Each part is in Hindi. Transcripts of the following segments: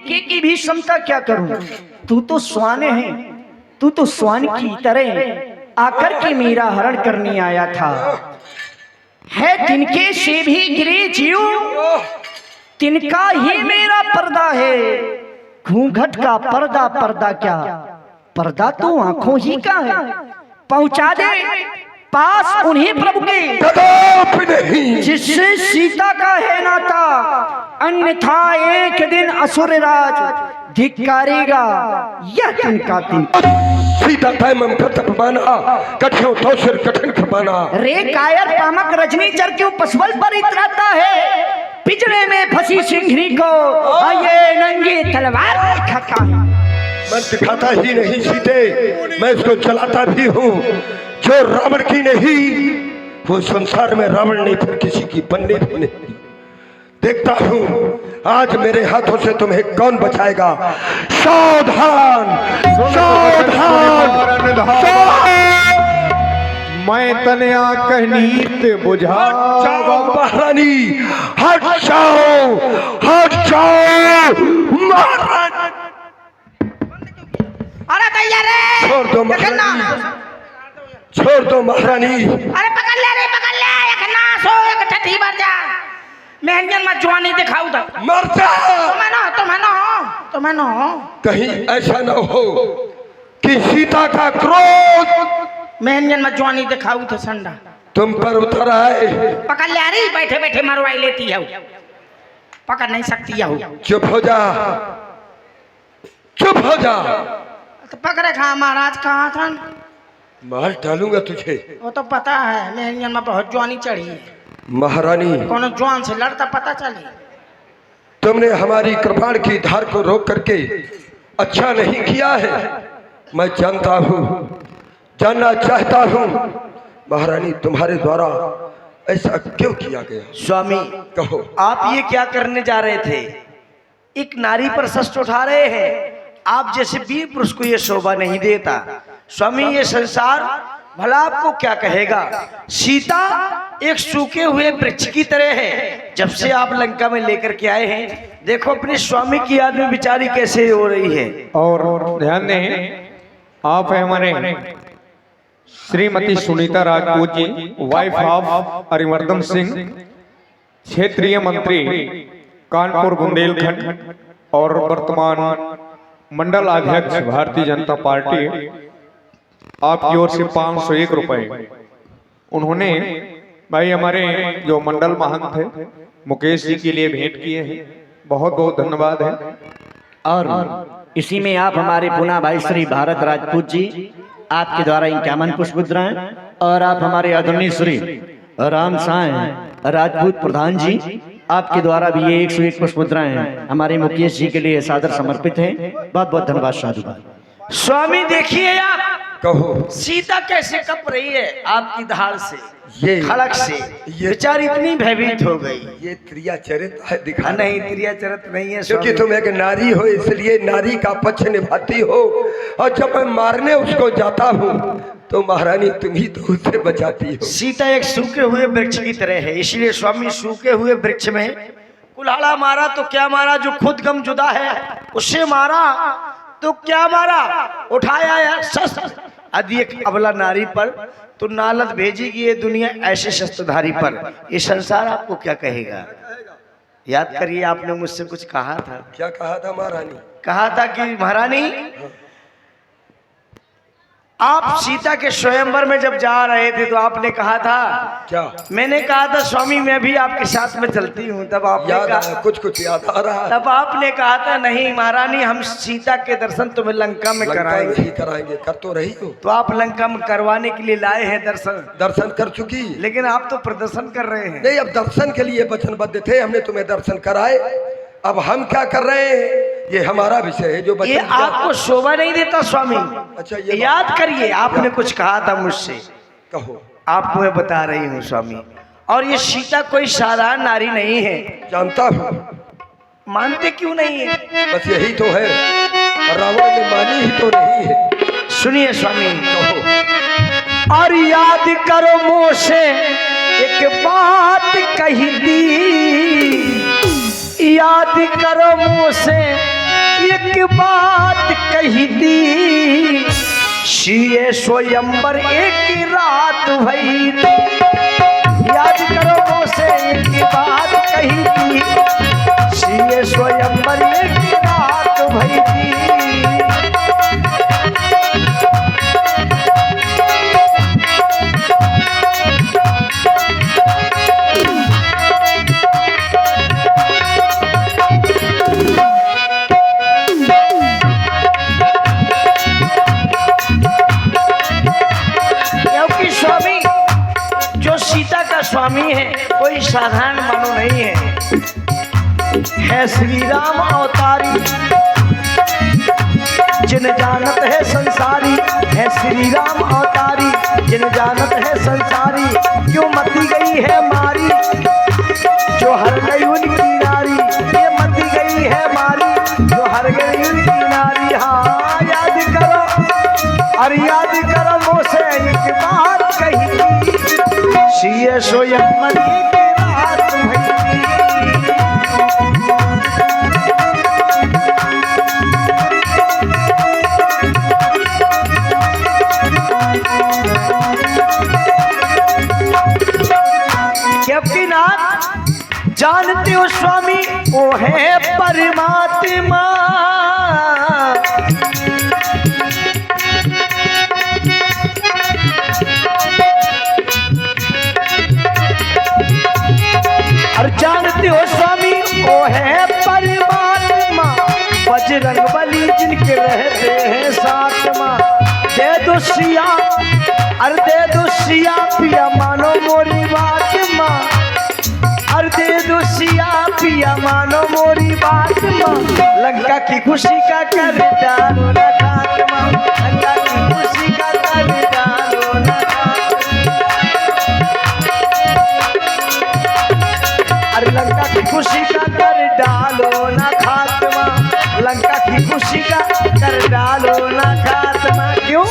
तिनके की भी क्षमता क्या करूं। तू तो स्वान है, तू तो स्वान की तरह आकर के मेरा हरण करने आया था। है तिनके से भी गिरे जीव, तिनका ही मेरा पर्दा है। घूंघट का पर्दा, पर्दा क्या, पर्दा तो आंखों ही का है। पहुंचा दे पास उन्हीं प्रभु के जिससे सीता का है नाता, अन्यथा एक दिन असुर राज धिक्कारेगा यह तिनका तिनका। सीता तैमम कर्तव्य माना, कठिन तो सिर कठिन खपाना। रे कायर पामक रजनी चर क्यों पशुबल पर इतराता है। पिंजरे में फंसी सिंघनी को ये नंगी तलवार दिखाता है। मैं दिखाता ही नहीं सीते, मैं इसको चलाता भी हूँ। जो रावण की नहीं वो संसार में रावण नहीं, फिर किसी की बनने भी नहीं। देखता हूँ आज मेरे हाथों से तुम्हें कौन बचाएगा। सावधान सावधान, मैं तनया कहनीत बुझा। महारानी हट जाओ, हट जाओ महारानी। अरे भैया रे छोड़ दो महारानी, छोड़ दो महारानी। अरे पकड़ ले रे, पकड़ ले। एक नास हो, एक ठठी मर जा। मैं इंजन में जवानी दिखाऊं तो मर जा। तुम्हें ना कहीं ऐसा न हो कि सीता का क्रोध मैं इंजन में जवानी दिखाऊं तो संडा तुम पर उतर आए। पकड़ ले। अरे बैठे बैठे मरवाई लेती है, पकड़ नहीं सकती है। चुप हो जा, चुप हो जा। तो पकड़े खा महाराज, कहाँ था? मार डालूंगा तुझे। वो तो पता है, मैं इंजन में बहुत जवानी चढ़ी है। महारानी कौन जवान से लड़ता पता चले। तुमने हमारी कृपाण की धार को रोक करके अच्छा नहीं किया है। मैं जानता हूँ, जानना चाहता हूँ महारानी तुम्हारे द्वारा ऐसा क्यों किया गया। स्वामी कहो। आप ये क्या करने जा रहे थे। एक नारी पर शस्त्र उठा रहे हैं। आप जैसे वीर पुरुष को ये शोभा नहीं देता। स्वामी ये संसार भला आपको क्या कहेगा। सीता एक सूखे हुए वृक्ष की तरह है। जब से आप लंका में लेकर के आए हैं, देखो अपने स्वामी की याद में बिचारी कैसे हो रही है। और ध्यान दें, आप है हमारे श्रीमती सुनीता राजपूत जी, वाइफ ऑफ अरिमर्दन सिंह, क्षेत्रीय मंत्री कानपुर बुंदेलखंड और वर्तमान मंडल अध्यक्ष भारतीय जनता पार्टी। आपकी ओर से 501 रुपए उन्होंने भाई हमारे जो मंडल महंत है मुकेश जी के लिए भेंट किए हैं। बहुत बहुत धन्यवाद है। और इसी में आप हमारे पुना भाई श्री भारत राजपूत जी, आपके द्वारा 51 पुष्प मुद्राएं, और आप हमारे आदरणीय श्री राम साय राजपूत प्रधान जी, आपके द्वारा भी ये 101 पुष्प मुद्राएं हैं हमारे मुकेश जी के लिए सादर समर्पित है। बहुत बहुत धन्यवाद, साधुवाद। स्वामी देखिए आप, कहो। सीता कैसे कप रही है आपकी धार से, ये खड़क से। ये बेचारी इतनी भयभीत हो गई। ये त्रिया चरित है दिखा। नहीं, त्रिया चरित नहीं है क्योंकि तुम एक नारी हो, इसलिए नारी का पक्ष निभाती हो। और जब मैं मारने उसको जाता हूँ तो महारानी तुम ही तो उससे बचाती हो। सीता एक सूखे हुए वृक्ष की तरह है, इसलिए स्वामी सूखे हुए वृक्ष में कुल्हाड़ा मारा तो क्या मारा, जो खुद गम जुदा है उससे मारा तो क्या मारा, उठाया है शस्त्र। यदि एक अबला नारी पर तो नालत भेजेगी ये दुनिया ऐसे शस्त्रधारी पर। ये संसार आपको क्या कहेगा। याद करिए, आपने मुझसे कुछ कहा था। क्या कहा था महारानी। कहा था कि महारानी आप सीता के स्वयंवर में जब जा रहे थे तो आपने कहा था क्या। मैंने कहा था स्वामी मैं भी आपके साथ में चलती हूँ। तब आपने याद कहा, कुछ कुछ याद आ रहा है। तब आपने कहा था नहीं महारानी, हम सीता के दर्शन तुम्हें लंका में कराएंगे। ही कराएंगे, कर तो रही हो। तो आप लंका में करवाने के लिए लाए हैं दर्शन। दर्शन कर चुकी, लेकिन आप तो प्रदर्शन कर रहे हैं। नहीं, अब दर्शन के लिए वचनबद्ध थे, हमने तुम्हें दर्शन कराए। अब हम क्या कर रहे हैं ये हमारा विषय है। जो ये आपको शोभा नहीं देता स्वामी। अच्छा, ये याद करिए, आपने कुछ कहा था मुझसे। कहो। आपको मैं बता रही हूँ स्वामी। और ये सीता कोई साधारण नारी नहीं है। जानता हूँ। मानते क्यों नहीं है। बस यही तो है, रावण ने मानी ही तो नहीं है। सुनिए स्वामी, कहो। और याद करो मुझसे एक बात कही थी, याद करो मुझसे एक बात कही थी, सीए स्वयंवर एक रात भई थी। याद करो मुझसे एक बात कही थी, सीए स्वयंवर एक रात भई थी। स्वामी है कोई साधारण मानो नहीं है श्री राम अवतारी, जिन जानत है संसारी, है श्री राम अवतारी, जिन जानत है संसारी। क्यों मती गई है मारी, जो हर गई उनकी नारी, ये मती गई है मारी, जो हर गई उनकी नारी। हाँ याद करो, अरे याद करो मुझसे एक बात कही, सीए स्वयंवर एक रात भई थी। क्योंकि नाथ जानते हो स्वामी वो है परमात्मा, और जानते हो स्वामी वो है परमात्मा, बजरंग बली जिनके रहते हैं साथ माँ। दे दो सिया, अरे दे दो सिया पिया मानो मोरी बात माँ, अरे दे दो सिया पिया मानो मोरी बात माँ। लंका की खुशी का कर डालो न खात्मा, लंका की खुशी का कर डालो न खात्मा, अरे लंका की खुशी का कर डालो न खात्मा, लंका की खुशी का कर डालो न खात्मा। क्यों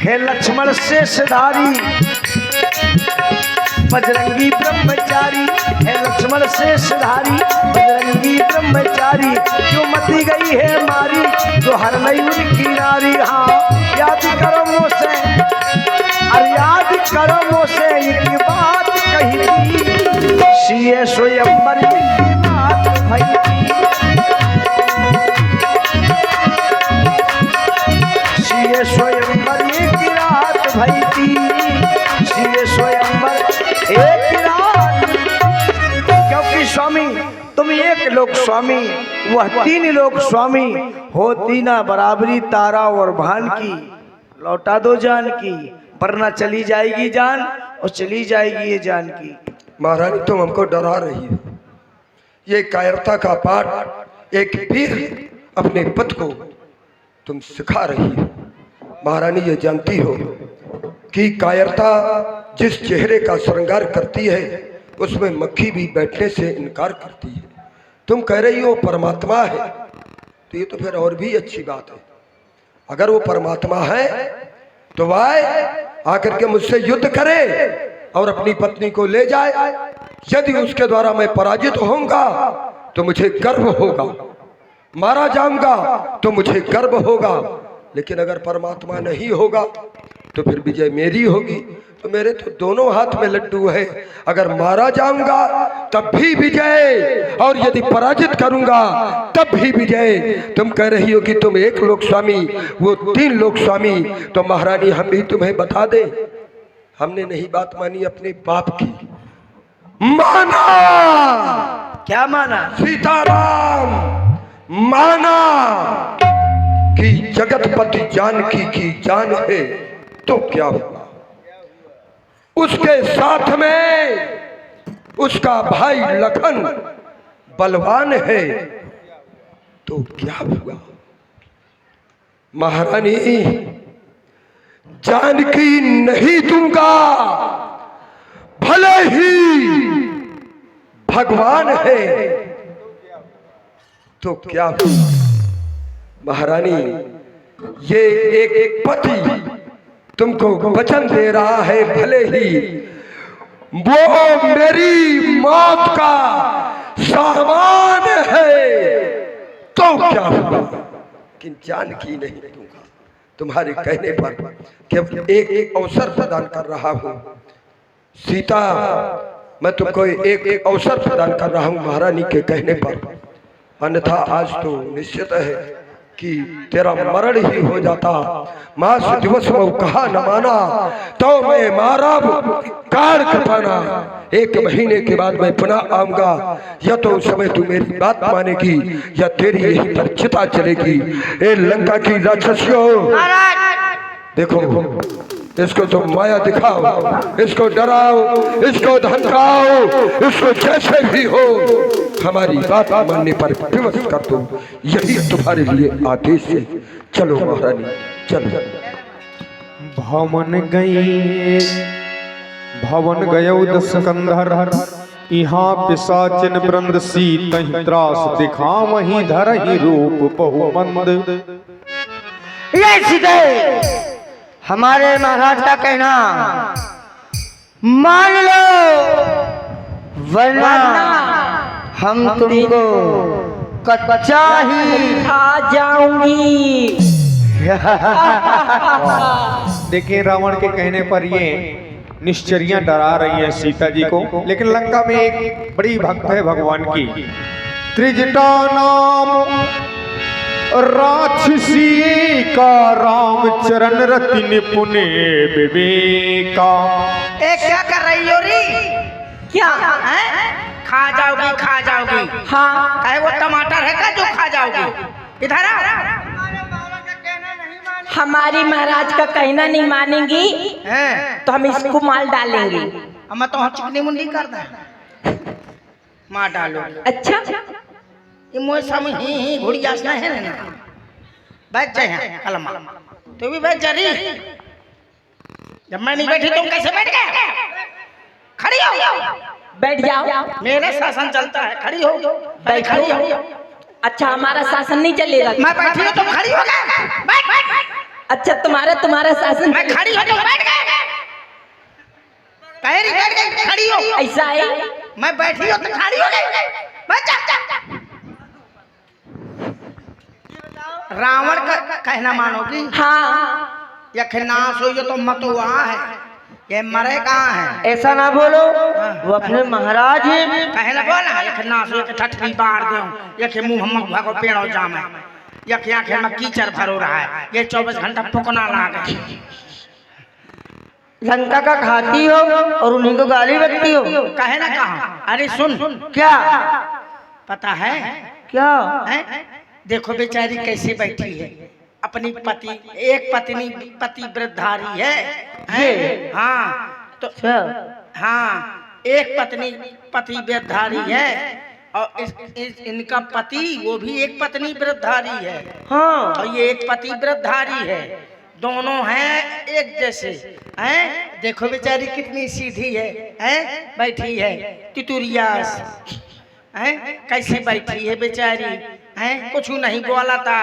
हे लक्ष्मण शेषधारी, बजरंगी ब्रह्मचारी, है लक्ष्मण शेषधारी, बजरंगी ब्रह्मचारी। क्यों मती गई है मारी, जो हर नई उनकी नारी। हाँ याद करो मुझसे, अरे याद करो मुझसे एक बात कही थी, सीए स्वयंवर एक रात भई थी। सीए स्वयंवर एक रात भई थी, सीए स्वयंवर एक रात। क्योंकि स्वामी तुम एक लोक स्वामी, वह तीन लोक स्वामी, होती ना बराबरी तारा और भान की। लौटा दो जान की, वरना चली जाएगी जान और चली जाएगी ये जान की। महारानी तुम हमको डरा रही हो, ये कायरता का पाठ एक वीर अपने पद को तुम सिखा रही हो। महारानी ये जानती हो कि कायरता जिस चेहरे का श्रृंगार करती है उसमें मक्खी भी बैठने से इनकार करती है। तुम कह रही हो परमात्मा है, तो ये तो फिर और भी अच्छी बात है। अगर वो परमात्मा है तो वह आकर के मुझसे युद्ध करे और अपनी पत्नी को ले जाए। यदि उसके द्वारा मैं पराजित होऊंगा तो मुझे गर्व होगा, मारा जाऊंगा तो मुझे गर्व होगा। लेकिन अगर परमात्मा नहीं होगा तो फिर विजय मेरी होगी। तो मेरे तो दोनों हाथ में लड्डू है, अगर मारा जाऊंगा तब भी विजय और यदि पराजित करूंगा तब भी विजय। तुम कह रही हो कि तुम एक लोक स्वामी, वो तीन लोक स्वामी, तो महारानी हम भी तुम्हें बता दें, हमने नहीं बात मानी अपने बाप की, माना। क्या माना? सीताराम माना कि जगतपति जानकी की जान है तो क्या हुआ, उसके साथ में उसका भाई लखन बलवान है तो क्या हुआ। महारानी जानकी नहीं दूंगा, भले ही भगवान है तो क्या हुआ। महारानी ये एक पति तुमको वचन दे रहा है, भले ही वो मेरी मौत का सामान है तो क्या हुआ, लेकिन जानकी नहीं दूंगा। तुम्हारे कहने पर केवल एक अवसर प्रदान कर रहा हूँ सीता, मैं तुमको एक अवसर प्रदान कर रहा हूँ महारानी के कहने पर, अन्यथा आज तो निश्चित है कि तेरा मरण ही हो जाता। मास दिवस में कहा न माना तो मैं मारा कार कटाना, 1 महीने के बाद मैं पुनः आऊंगा, या तो उस समय तू मेरी बात मानेगी या तेरी यही पर चिता चलेगी। ए लंका की राक्षसियों, देखो इसको तुम माया दिखाओ, इसको डराओ, इसको धमकाओ, इसको जैसे भी हो हमारी बात मानने पर विवश कर दो, यही तुम्हारे लिए आदेश है। चलो महारानी चलो। भवन गयो दस कंधर, यहाँ पिशाचिन वृंद सीत त्रास दिखा, वहीं धर ही रूप बहुमंद। ये सीधे हमारे महाराज का कहना मान लो, वरना हम तुमको कच्चा ही खा जाऊंगी। देखिए रावण के कहने पर ये निश्चरियां डरा रही हैं सीता जी को, लेकिन लंका में एक बड़ी भक्त है भगवान की, त्रिजटा नाम राक्षसी का, रामचरण रति निपुण विवेका। ए क्या कर रही हो री? क्या है? खा जाओगी खा जाओगी। हाँ कहे वो टमाटर है का जो खा जाओगी? इधर आ। हमारी महाराज का कहना नहीं मानेंगी तो हम इसको माल डालेंगे। हम तो चिकनी मुंडी कर दे, मार डालो। अच्छा ये मोए सम ही घुड़िया से है ना, बैठ जाए कलमा। तू भी बैठ जा रही, जब मैं नहीं बैठी तुम कैसे बैठ गए? खड़ी हो, बैठ जाओ। मेरा शासन चलता है, खड़ी हो। बैठ खड़ी हो। अच्छा हमारा शासन नहीं चलेगा? मैं बैठी हूँ तुम खड़ी हो गए। बैठ बैठ। अच्छा तुम्हारा शासन। मैं खड़ी हो तुम बैठ गए। पैरी बैठ गई, खड़ी हो। ऐसा है? मैं बैठी हो तुम खड़ी हो गई। बैठ जा। रावण का कहना मानोगी? हाँ। यह नाश हो तो मत हुआ है, ये मरे कहाँ है? ऐसा ना बोलो, वो अपने महाराज कहना बोला यह नाश हो के ठठरी बार दो, यह मुंह हम भागो पेड़ो जाम है, यह आंखें में कीचड़ भरो रहा है, ये 24 घंटा फुकना लागे। लंका का खाती हो और उन्हीं को गाली बकती हो। कहे ना कहा? अरे सुन, क्या पता है क्या है? देखो बेचारी कैसे बैठी है, अपनी पति एक पत्नी पतिव्रतधारी है। हाँ तो हाँ एक पत्नी पतिव्रतधारी है और इनका पति वो भी एक पत्नी व्रतधारी है। हाँ और ये एक पतिव्रतधारी है, दोनों हैं एक जैसे हैं। देखो बेचारी कितनी सीधी है बैठी है तितुरियास हैं, कैसी बैठी है बेचारी हैं, कुछ नहीं बोला था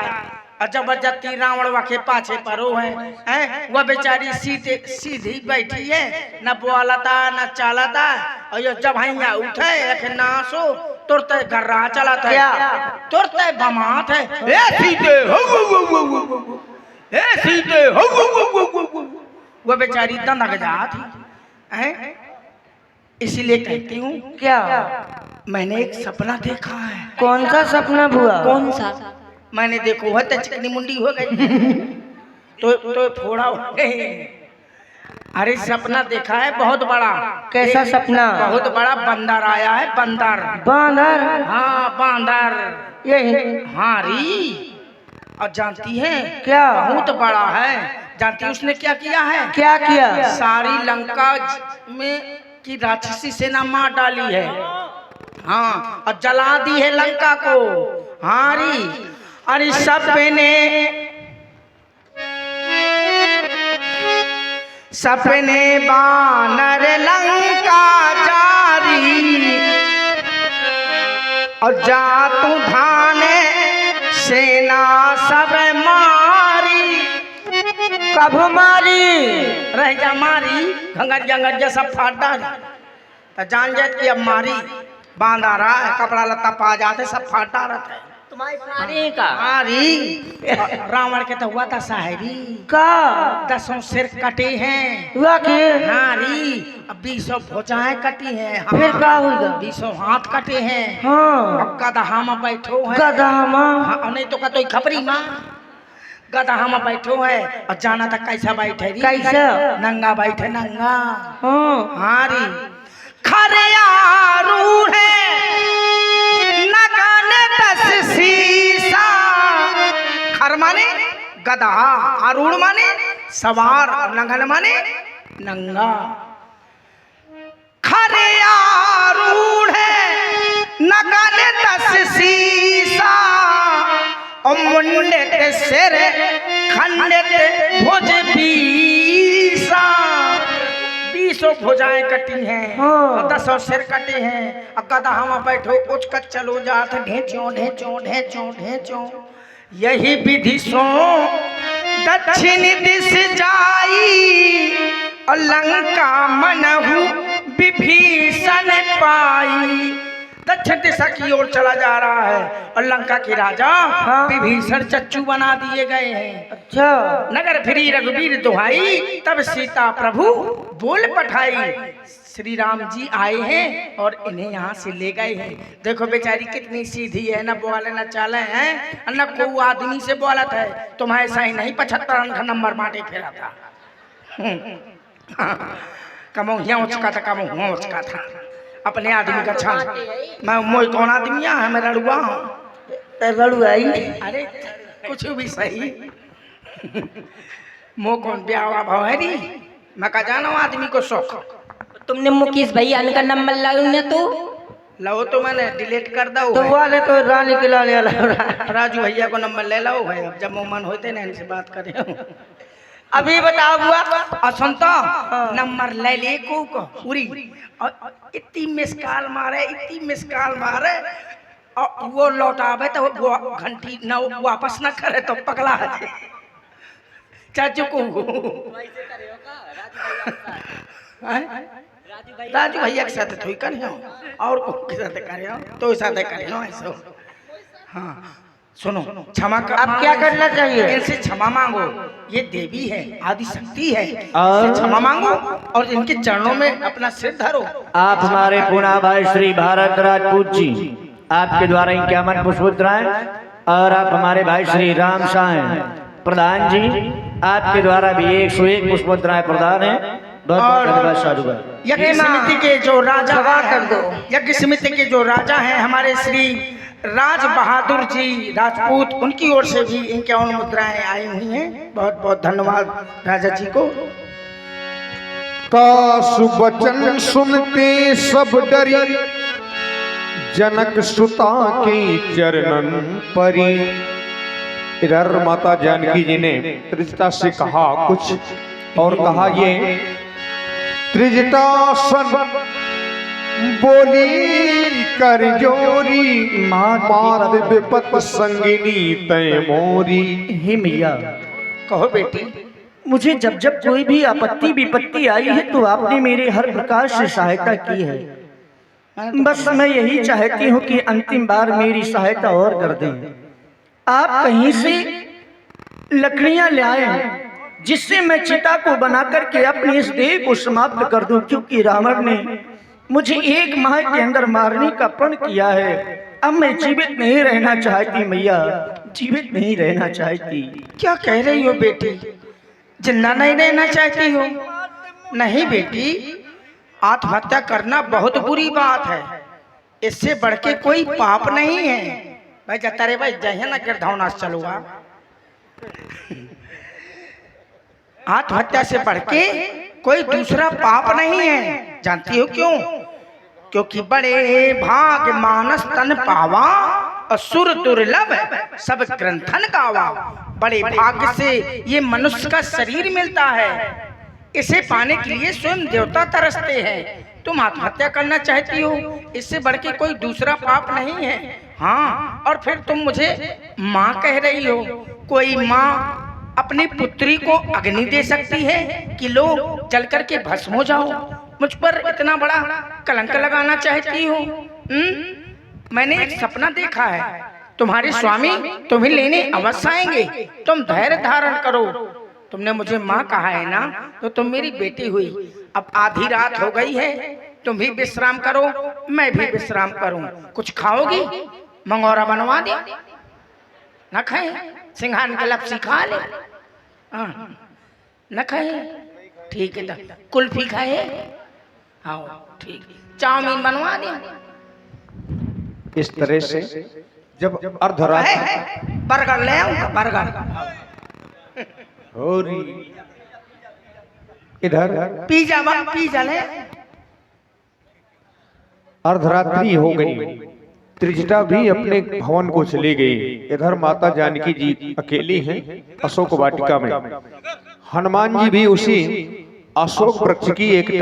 और जबरदस्ती रावण के पाछे परो है। वह बेचारी सीधी बैठी है, न बोला था न चाला था, और ये जब यहाँ उठे नासो तुरते गर्रा चला था, तुरते बमात है। ए सीते हो, ए सीते हो, वह बेचारी दनक जाती है। इसीलिए कहती हूँ क्या मैंने एक सपना देखा है। कौन सा सपना बुआ? कौन सा? मैंने देखो है तो चिकनी मुंडी हो गई तो फोड़ा हो गई। अरे सपना देखा है बहुत बड़ा। कैसा सपना? बहुत बड़ा बंदर आया है, बंदर। बांदर? हाँ बांदर यही? हाँ री। और जानती है क्या? बहुत बड़ा है। जानती है उसने क्या किया है? क्या किया? सारी लंका में की राक्षसी सेना मार डाली है। हाँ और जला दी है लंका को। हाँ री। अरे सपने बानर लंका जारी, और जातू धाने सेना सब मारी। कब मारी? रह जा मारी, घंगर जंगर जैसा फाट डाली तो जान जात कि अब मारी। बांधा रहा है, कपड़ा लत्ता पा जाते सब फाट डालत है। मारी का मारी रावण के तो हुआ था शायरी का 10 सिर कटे हैं हुआ के नारी, अब 20 भुजाएं कटी हैं, फिर का होगा 20 हाथ कटे हैं, हाँ अब गदहा में बैठो है गधा माँ हाँ, नहीं तो का तो खबरी माँ गदहा में बैठो है और जाना था कैसा बैठे री? कैसा? नंगा बैठे नंगा हाँ हारी खरियारूढ़ नगाने 10 शीशा। खर माने गधा, आरूढ़ माने सवार, और नगन माने नंगा। खरियारूढ़ नगाने 10 शीशा और मुंडे सिर खंडित भुज पीसा। 20 भुजाएं कटी हैं और 10 सिर कटे हैं, अब गधा हम बैठो उचकत चलो जात ढेंचो ढेंचो ढेंचो ढेंचो। यही विधि सो दक्षिण दिश जाई और लंका मनहु विभीषण पाई। दक्षिण दिशा की ओर चला जा रहा है और लंका के राजा विभीषण चच्चू बना दिए गए हैं। अच्छा नगर फिरी रघुवीर दुहाई, तब सीता प्रभु बोल पठाई। श्री राम जी आए हैं और इन्हें यहाँ से ले गए हैं। देखो बेचारी कितनी सीधी है, न बोले न चाले हैं, न को आदमी से बोलत है। तुम्हें ऐसा ही नहीं 75 नंबर बांटे फिरा था। कमो यहाँ उचका था, कमो हुआ उचका था। अपने आदमी का छा मैं मोई कौन आदमी है, मैं लड़ुआ हूँ। लड़ुआई अरे कुछ भी सही मो कौन ब्याह भाव है री, मैं का जाना आदमी को शौक। तुमने मुकेश भैया का नंबर लाया तो लो तो मैंने डिलीट कर दो तो वाले तो रानी के लाने राजू भैया को नंबर ले लो है। अब जब मन होते ना इनसे बात करें। अभी बताओ बुआ असंता नंबर ले ले को पूरी और इतनी मिस कॉल मारे, इतनी मिस कॉल मारे और वो लौटावे तो वो घंटी न वापस न करे तो पगला है चाचू को। राजू भैया के साथ थोड़ी करियो और के साथ करियो तो साथ करियो ऐसा। हाँ सुनो क्षमा कर, अब क्या करना चाहिए? इनसे क्षमा मांगो, ये देवी है, आदि शक्ति है, इनसे क्षमा मांगो और इनके चरणों में अपना सिर धरो। आप हमारे पूना भाई श्री भारत राजपूत जी, आपके द्वारा इनके अमन पुष्पोत्तराएं, और आप हमारे भाई श्री राम शाह प्रधान जी, आपके द्वारा भी 101 पुष्पोत्तराएं प्रदान है। बहुत धन्यवाद साधुवाद। यज्ञ समिति के जो राजा कर दो, यज्ञ समिति के जो राजा हैं हमारे श्री राज बहादुर जी राजपूत, उनकी ओर से भी इनके और मुद्राएं आई हुई हैं। बहुत बहुत धन्यवाद राजा जी को। कासु वचन सुनते सब डरी, जनक सुता के चरणन परी। इधर माता जानकी जी ने त्रिजटा से कहा कुछ और कहा ये त्रिजटा सन बोली कर जोरी, मात विपत संगिनी तय मोरी। हे मैया, कहो बेटी। मुझे जब जब कोई भी आपत्ति विपत्ति आई है तो आपने मेरे हर प्रकार से सहायता की है। बस मैं यही चाहती हूँ कि अंतिम बार मेरी सहायता और कर दें। आप कहीं से लकड़ियां ले आए जिससे मैं चिता को बना करके अपनी इस देह को समाप्त कर दूं, क्योंकि रावण ने मुझे 1 माह के अंदर मारने का प्रण किया है। अब मैं जीवित नहीं रहना चाहती मैया, जीवित नहीं रहना चाहती। क्या कह रही हो बेटी, जिंदा नहीं रहना चाहती हो? नहीं बेटी, आत्महत्या करना बहुत बुरी बात है, इससे बढ़ के कोई पाप नहीं है। भाई जाता रे भाई जहे ना गिरधौना चलूगा। आत्महत्या से बढ़ के कोई दूसरा पाप नहीं है। जानती हो क्यों? क्योंकि बड़े भाग मानस तन पावा, असुर दुर्लभ सब ग्रंथन गावा। बड़े भाग्य से ये मनुष्य का शरीर मिलता है, इसे पाने के लिए स्वयं देवता तरसते हैं। तुम आत्महत्या करना चाहती हो, इससे बढ़ के कोई दूसरा पाप नहीं है। हाँ, और फिर तुम मुझे माँ कह रही हो। कोई माँ अपनी पुत्री को अग्नि दे सकती है कि लो जल करके भस्म हो जाओ? मुझ पर इतना बड़ा कलंक लगाना चाहती हो? मैंने एक सपना देखा है, तुम्हारे स्वामी तुम्हें लेने अवश्य आएंगे। तुम धैर्य धारण करो। तुमने मुझे माँ कहा है ना, तो तुम मेरी बेटी हुई। अब आधी रात हो गई है, तुम भी विश्राम करो, मैं भी विश्राम करूं। कुछ खाओगी? मंगोरा बनवा दे। न खाए? सिंघान के लपसी खा ले। न खाए? ठीक है। कुल्फी खाए? आओ ठीक। चाउमीन बनवा दे। इस तरह से जब अर्धरात्रि बर्गर ले आऊंगा, बर्गर। हो रही इधर पिज्जा ले। अर्धरात्रि हो गई। त्रिजटा भी अपने भवन को चली गई। इधर माता जानकी जी अकेली हैं अशोक वाटिका में। हनुमान जी भी उसी अशोक वृक्ष की एक